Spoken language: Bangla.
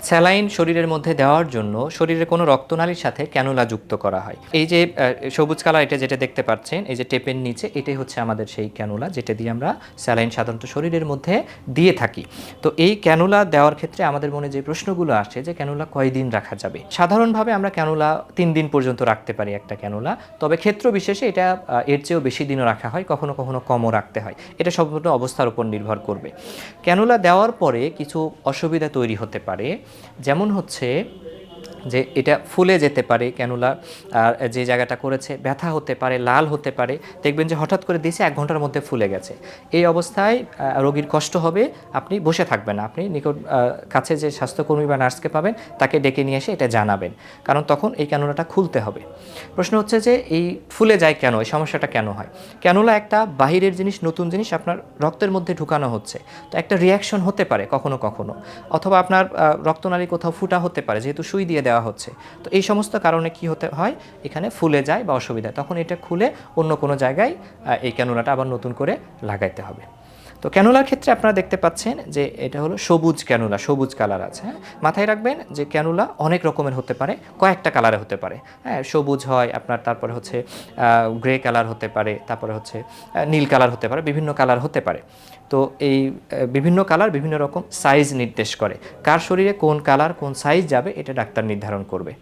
স্যালাইন শরীরের মধ্যে দেওয়ার জন্য শরীরের কোনো রক্তনালীর সাথে ক্যানুলা যুক্ত করা হয়। এই যে সবুজ কালার এটা যেটা দেখতে পাচ্ছেন, এই যে টেপের নিচে, এটাই হচ্ছে আমাদের সেই ক্যানুলা যেটা দিয়ে আমরা স্যালাইন সাধারণত শরীরের মধ্যে দিয়ে থাকি। তো এই ক্যানুলা দেওয়ার ক্ষেত্রে আমাদের মনে যে প্রশ্নগুলো আসে যে ক্যানুলা কয়দিন রাখা যাবে। সাধারণভাবে আমরা ক্যানুলা 3 দিন পর্যন্ত রাখতে পারি একটা ক্যানুলা, তবে ক্ষেত্র বিশেষে এটা এর চেয়েও বেশি দিনও রাখা হয়, কখনো কখনো কমও রাখতে হয়। এটা সম্পূর্ণ অবস্থার উপর নির্ভর করবে। ক্যানুলা দেওয়ার পরে কিছু অসুবিধা তৈরি হতে পারে, যেমন হচ্ছে যে এটা ফুলে যেতে পারে, ক্যানুলা যে জায়গাটা করেছে ব্যথা হতে পারে, লাল হতে পারে। দেখবেন যে হঠাৎ করে দিয়েছে 1 ঘন্টার মধ্যে ফুলে গেছে। এই অবস্থায় রোগীর কষ্ট হবে, আপনি বসে থাকবেন না, আপনি নিকট কাছে যে স্বাস্থ্যকর্মী বা নার্সকে পাবেন তাকে ডেকে নিয়ে এসে এটা জানাবেন, কারণ তখন এই ক্যানুলাটা খুলতে হবে। প্রশ্ন হচ্ছে যে এই ফুলে যায় কেন, এই সমস্যাটা কেন হয়? ক্যানুলা একটা বাহিরের জিনিস, নতুন জিনিস আপনার রক্তের মধ্যে ঢুকানো হচ্ছে, তো একটা রিয়াকশন হতে পারে কখনো কখনো, অথবা আপনার রক্তনালী কোথাও ফুটা হতে পারে যেহেতু সুই দিয়ে দেওয়া হচ্ছে। তো এই সমস্ত কারণে কি হতে হয়, এখানে ফুলে যায় বা অসুবিধা, তখন এটা খুলে অন্য কোনো জায়গায় এই ক্যানুলাটা আবার নতুন করে লাগাইতে হবে। তো ক্যানুলার ক্ষেত্রে আপনারা দেখতে পাচ্ছেন যে এটা হলো সবুজ ক্যানুলা, সবুজ কালার আছে। হ্যাঁ, মাথায় রাখবেন যে ক্যানুলা অনেক রকমের হতে পারে, কয়েকটা কালারে হতে পারে। হ্যাঁ, সবুজ হয় আপনার, তারপরে হচ্ছে গ্রে কালার হতে পারে, তারপরে হচ্ছে নীল কালার হতে পারে, বিভিন্ন কালার হতে পারে। তো এই বিভিন্ন কালার বিভিন্ন রকম সাইজ নির্দেশ করে, কার শরীরে কোন কালার কোন সাইজ যাবে এটা ডাক্তার নির্ধারণ করবে।